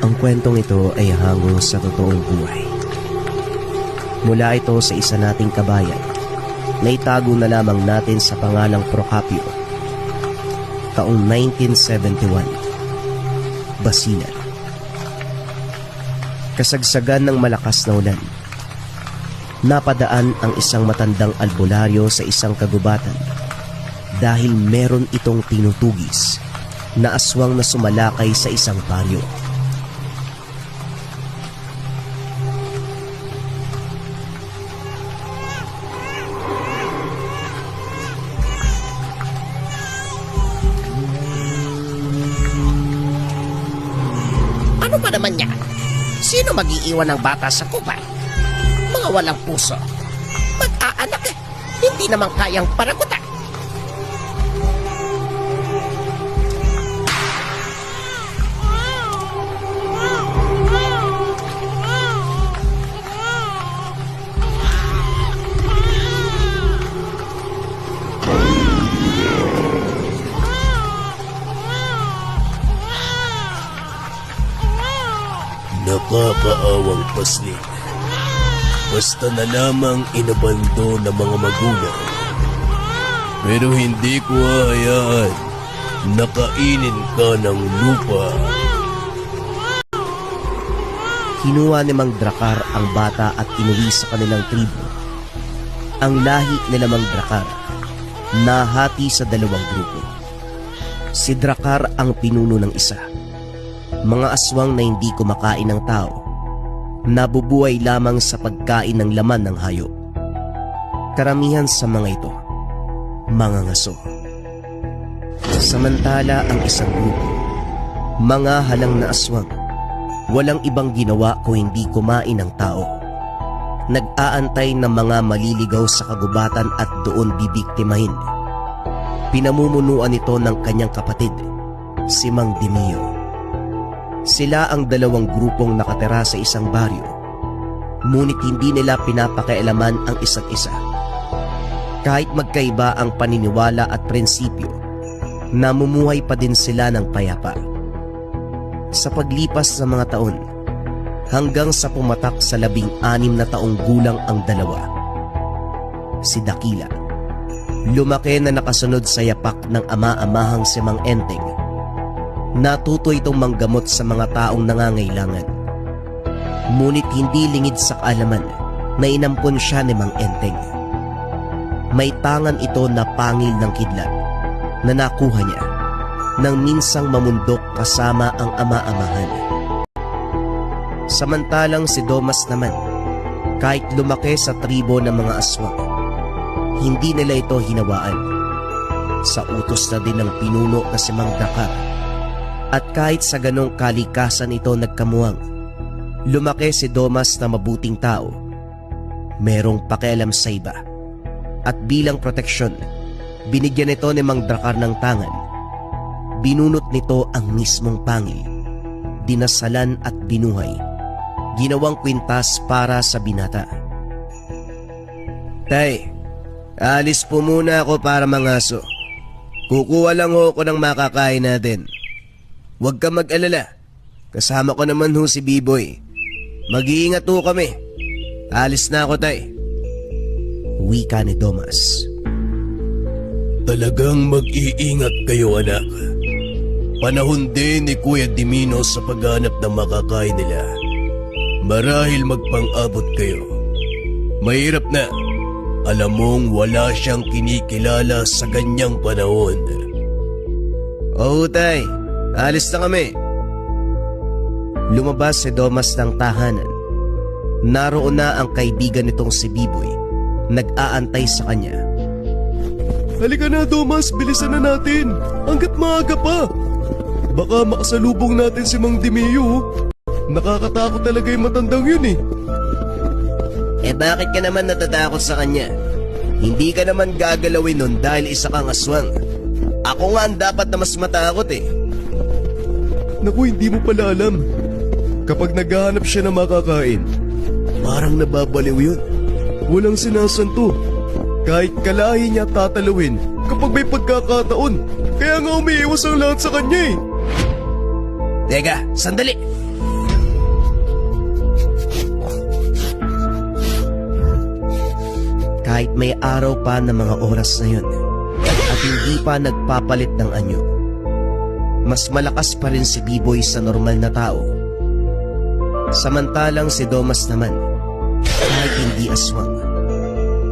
Ang kwentong ito ay hango sa totoong buhay. Mula ito sa isa nating kabayan na itago na lamang natin sa pangalang Procopio. Taong 1971, Basilan. Kasagsagan ng malakas na ulan. Napadaan ang isang matandang albularyo sa isang kagubatan dahil meron itong tinutugis na aswang na sumalakay sa isang baryo. Ano ba naman yan? Sino mag-iiwan ng bata sa kubay? Mga walang puso. Mag-aanak eh. Hindi naman kayang paragutan. Nakakaawang paslit. Basta na lamang inabando ng mga magulang. Pero hindi ko hahayaan na kainin ka ng lupa. Kinuha ni Mang Dracar ang bata at inuwi sa kanilang tribo. Ang lahi nila Mang Dracar nahati sa dalawang grupo. Si Dracar ang pinuno ng isa. Mga aswang na hindi kumakain ng tao, nabubuhay lamang sa pagkain ng laman ng hayop. Karamihan sa mga ito, mga ngaso. Samantala ang isang grupo, mga halang na aswang, walang ibang ginawa kung hindi kumain ng tao. Nag-aantay ng mga maliligaw sa kagubatan at doon bibiktimahin. Pinamumunuan ito ng kanyang kapatid, si Mang Dimio. Sila ang dalawang grupong nakatira sa isang baryo, ngunit hindi nila pinapakialaman ang isa't isa. Kahit magkaiba ang paniniwala at prinsipyo, namumuhay pa din sila ng payapa. Sa paglipas ng mga taon, hanggang sa pumatak sa 16 na taong gulang ang dalawa. Si Dakila, lumaki na nakasunod sa yapak ng ama-amahang si Mang Enteng. Natuto itong manggamot sa mga taong nangangailangan. Ngunit hindi lingid sa kaalaman na inampon siya ni Mang Enteng. May tangan ito na pangil ng kidlat na nakuha niya nang minsang mamundok kasama ang ama-amahan. Samantalang si Domas naman, kahit lumaki sa tribo ng mga aswang, hindi nila ito hinawaan. Sa utos na din ng pinuno na si Mang Dracar. At kahit sa ganong kalikasan ito nagkamuwang, lumaki si Domas na mabuting tao, merong pakialam sa iba. At bilang proteksyon, binigyan ito ni Mang Dracar ng tangan. Binunot nito ang mismong pangil, dinasalan at binuhay. Ginawang kwintas para sa binata. Tay, alis po muna ako para mangaso. Kukuha lang ho ako ng makakain natin. Huwag ka mag-alala. Kasama ko naman ho si B-Boy. Mag-iingat ho kami. Alis na ako, tay. Wika ni Domas. Talagang mag-iingat kayo, anak. Panahon din ni Kuya Dimino sa paghanap ng makakain nila. Marahil magpang-abot kayo. Mahirap na. Alam mong wala siyang kinikilala sa ganyang panahon. Oo, tay. Alis na kami. Lumabas si Domas ng tahanan. Naroon na ang kaibigan nitong si Biboy, nag-aantay sa kanya. Halika na, Domas. Bilisan na natin. Hanggat maaga pa. Baka makasalubong natin si Mang Dimio. Nakakatakot talaga yung matandang yun eh. Bakit ka naman natatakot sa kanya? Hindi ka naman gagalawin nun dahil isa kang aswang. Ako nga ang dapat na mas matakot eh. Naku, hindi mo pala alam. Kapag naghahanap siya ng makakain, parang nababaliw yun. Walang sinasanto. Kahit kalahi niya tatalawin kapag may pagkakataon. Kaya nga umiiwas ang lahat sa kanya eh. Teka, sandali. Kahit may araw pa ng mga oras na yun at hindi pa nagpapalit ng anyo, mas malakas pa rin si Biboy sa normal na tao. Samantalang si Domas naman, kahit hindi aswang,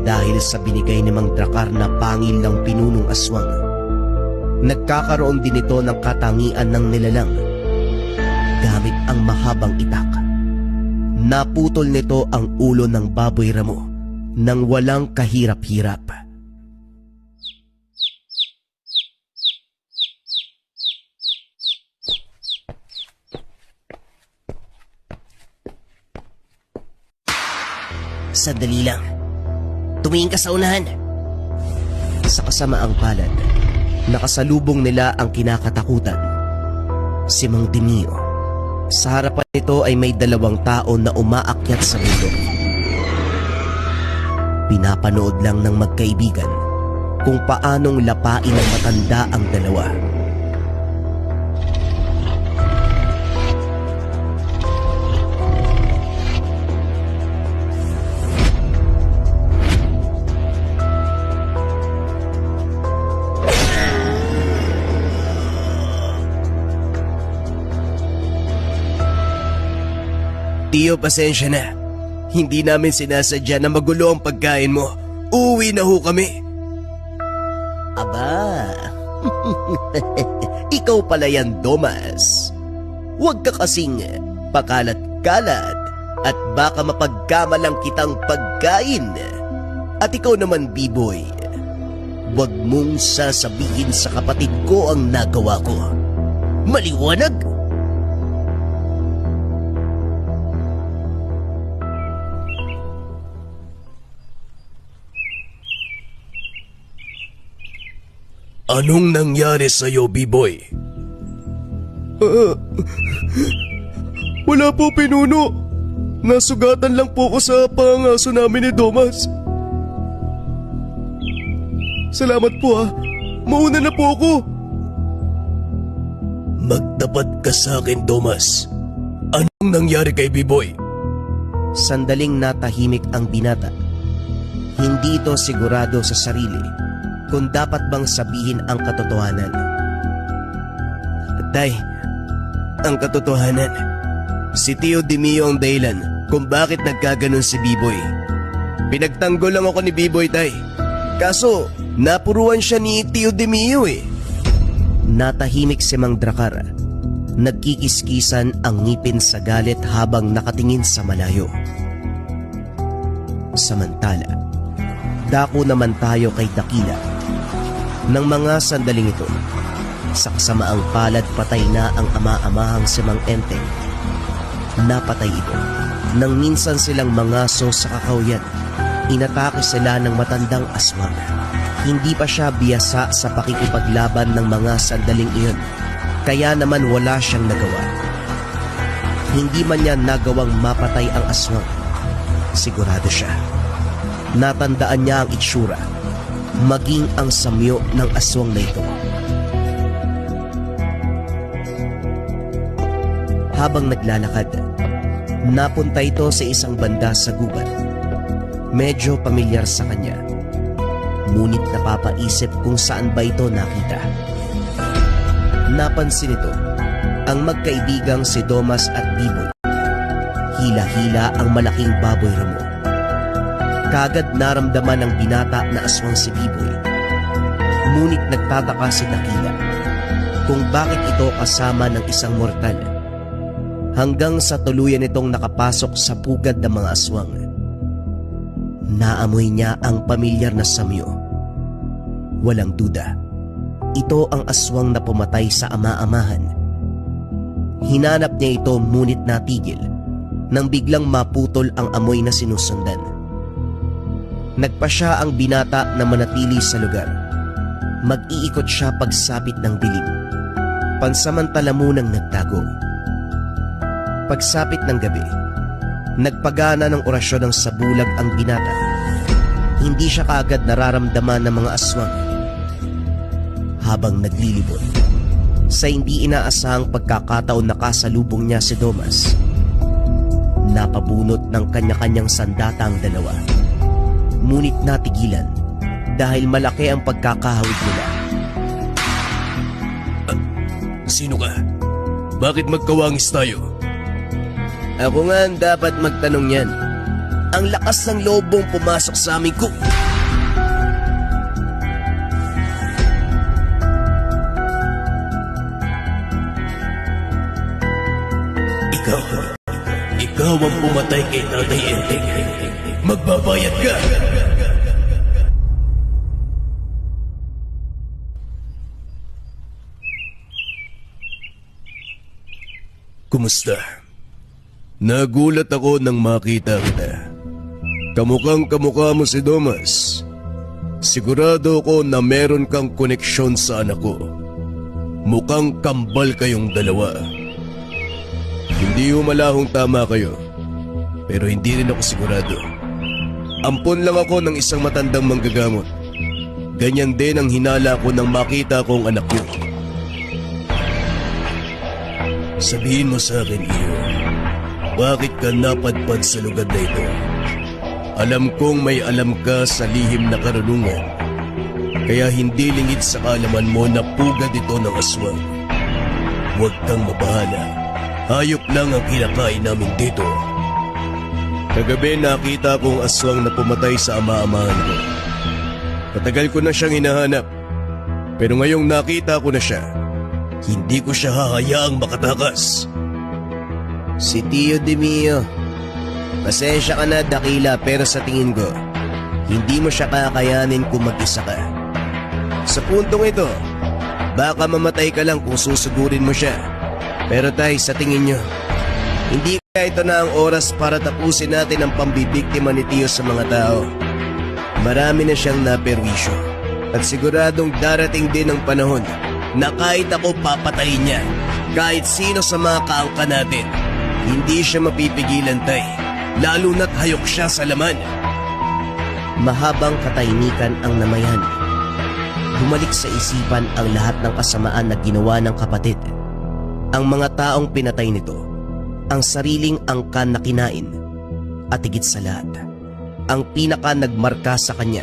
dahil sa binigay ni Mang Dracar na pangil ng pinunong aswang, nagkakaroon din ito ng katangian ng nilalang. Gamit ang mahabang itak, naputol nito ang ulo ng baboy ramo nang walang kahirap-hirap. Sandali lang. Tumingin ka sa unahan. Sa kasamaang palad, nakasalubong nila ang kinakatakutan, si Mang Dimio. Sa harapan nito ay may 2 tao na umaakyat sa bundok. Pinapanood lang ng magkaibigan kung paanong lapain ng matanda ang dalawa. Tiyo, pasensya na. Hindi namin sinasadya na magulo ang pagkain mo. Uuwi na ho kami. Aba, ikaw pala yan, Domas. Huwag ka kasing pakalat-kalat at baka mapagkamalang kitang pagkain. At ikaw naman, Biboy, huwag mong sasabihin sa kapatid ko ang nagawa ko. Maliwanag? Anong nangyari sa'yo, B-Boy? Wala po, pinuno. Nasugatan lang po ko sa pangaso namin ni Domas. Salamat po, mauna na po ako. Magtapat ka sa akin, Domas. Anong nangyari kay B-Boy? Sandaling natahimik ang binata. Hindi ito sigurado sa sarili kung dapat bang sabihin ang katotohanan. Tay, ang katotohanan, si Tio Dimio ang dahilan kung bakit nagkaganon si B-Boy. Pinagtanggol lang ako ni B-Boy, Tay. Kaso, napuruan siya ni Tio Dimio eh. Natahimik si Mang Dracar. Nagkikiskisan ang ngipin sa galit habang nakatingin sa malayo. Samantala, dako naman tayo kay Dakila. Nang mga sandaling ito, sa kasamaang palad patay na ang ama-amahang si Mang Enteng. Napatay ito nang minsan silang mangaso sa kakawyan. Inatake sila ng matandang aswang. Hindi pa siya biyasa sa pakikipaglaban ng mga sandaling iyon, kaya naman wala siyang nagawa. Hindi man niya nagawang mapatay ang aswang. Sigurado siya. Natandaan niya ang itsura, maging ang samyo ng aswang na ito. Habang naglalakad, napunta ito sa isang banda sa gubat. Medyo pamilyar sa kanya, ngunit napapaisip kung saan ba ito nakita. Napansin ito ang magkaibigang si Domas at Biboy. Hila-hila ang malaking baboy ramo. Kagad naramdaman ng binata na aswang si Biboy. Ngunit nagtataka si Dakila kung bakit ito kasama ng isang mortal, hanggang sa tuluyan itong nakapasok sa pugad ng mga aswang. Naamoy niya ang pamilyar na samyo. Walang duda, ito ang aswang na pumatay sa ama-amahan. Hinanap niya ito ngunit natigil nang biglang maputol ang amoy na sinusundan. Nagpa siya ang binata na manatili sa lugar. Mag-iikot siya pagsapit ng dilim. Pansamantala munang nagtago. Pagsapit ng gabi, nagpagana ng orasyon ng sabulag ang binata. Hindi siya kaagad nararamdaman ng mga aswang. Habang naglilibot, sa hindi inaasahang pagkakataon nakasalubong niya si Domas. Napabunot ng kanya-kanyang sandata ang dalawa. Ngunit natigilan dahil malaki ang pagkakahawig nila. Sino ka? Bakit magkawangis tayo? Ako nga ang dapat magtanong yan. Ang lakas ng lobong pumasok sa aming Ikaw ang pumatay kay Tatay Enteng. Magbabayad ka! Kumusta? Nagulat ako nang makita kita. Kamukhang kamukha mo si Domas. Sigurado ko na meron kang koneksyon sa anak ko. Mukhang kambal kayong dalawa. Hindi humalahong tama kayo, pero hindi rin ako sigurado. Ampon lang ako ng isang matandang manggagamot. Ganyan din ang hinala ko nang makita kong anak ko. Sabihin mo sa akin, Iyo, bakit ka napadpad sa lugar na ito? Alam kong may alam ka sa lihim na karunungan, kaya hindi lingid sa kaalaman mo na pugad ito ng aswang. Huwag kang mabahala. Hayop lang ang kinakain namin dito. Kagabi nakita kong aswang na pumatay sa ama-amahan ko. Matagal ko na siyang hinahanap, pero ngayong nakita ko na siya, hindi ko siya hahayaang makatakas. Si Tio Demio. Pasensya ka na, dakila, pero sa tingin ko, hindi mo siya kakayanin kung mag-isa ka. Sa puntong ito, baka mamatay ka lang kung susugurin mo siya. Pero tay, sa tingin nyo, hindi kaya ito na ang oras para tapusin natin ang pambibiktima ni Tio sa mga tao. Marami na siyang naperwisyo, at siguradong darating din ang panahon na kahit ako papatayin niya, kahit sino sa mga kaangka natin, hindi siya mapipigilan, tay, lalo na't hayok siya sa laman. Mahabang katahimikan ang namayan. Bumalik sa isipan ang lahat ng kasamaan na ginawa ng kapatid. Ang mga taong pinatay nito, ang sariling angkan na kinain, at higit sa lahat, ang pinaka nagmarka sa kanya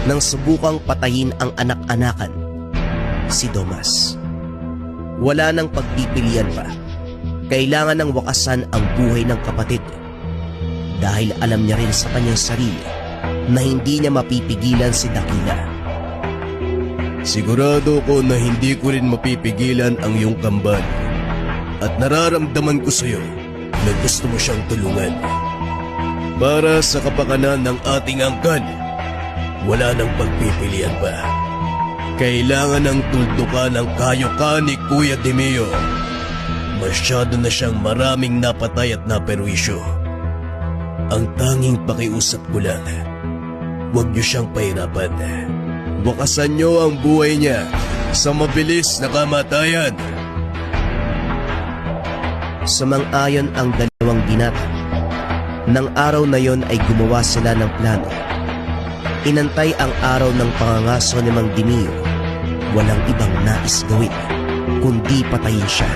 nang subukang patayin ang anak-anakan, si Domas. Wala nang pagpipilian pa. Kailangan ng wakasan ang buhay ng kapatid dahil alam niya rin sa kanyang sarili na hindi niya mapipigilan si Dakila. Sigurado ko na hindi ko rin mapipigilan ang iyong kambal. At nararamdaman ko sa iyo na gusto mo siyang tulungan. Para sa kapakanan ng ating angkan, wala nang pagpipilian pa. Kailangan ng tuldukan ang kayoka ni Kuya Demio. Masyado na siyang maraming napatay at naperwisyo. Ang tanging pakiusap ko lang, huwag niyo siyang pahirapan. Wakasan niyo ang buhay niya sa mabilis na kamatayan. Sumang-ayon ang dalawang binata. Nang araw na yon ay gumawa sila ng plano. Inantay ang araw ng pangangaso ni Mang Demio. Walang ibang nais gawin, kundi patayin siya.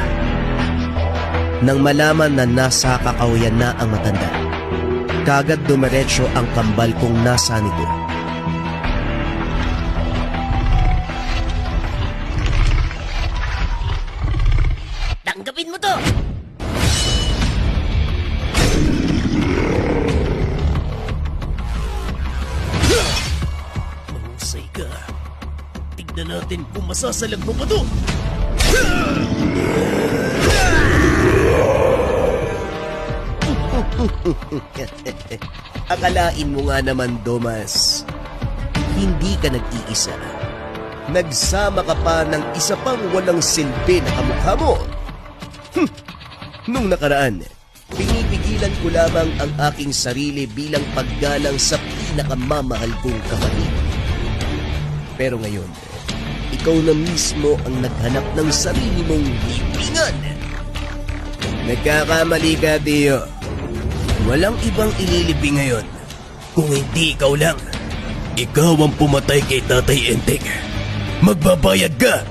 Nang malaman na nasa kakahuyan na ang matanda, kagad dumiretso ang kambal kung nasa nito. Tanggapin mo to! Mahusay ka. Tignan natin kung masasalag mo pa to. Akalain mo nga naman, Domas, hindi ka nag-iisa. Nagsama ka pa ng isa pang walang silbi na kamukha mo. Nung nakaraan, pinipigilan ko lamang ang aking sarili bilang paggalang sa pinakamamahal kong kapatid. Pero ngayon, ikaw na mismo ang naghanap ng sarili mong libingan. Nagkakamali ka, Tio. Walang ibang ililibing ngayon kung hindi ikaw lang. Ikaw ang pumatay kay Tatay Enteng. Magbabayad ka!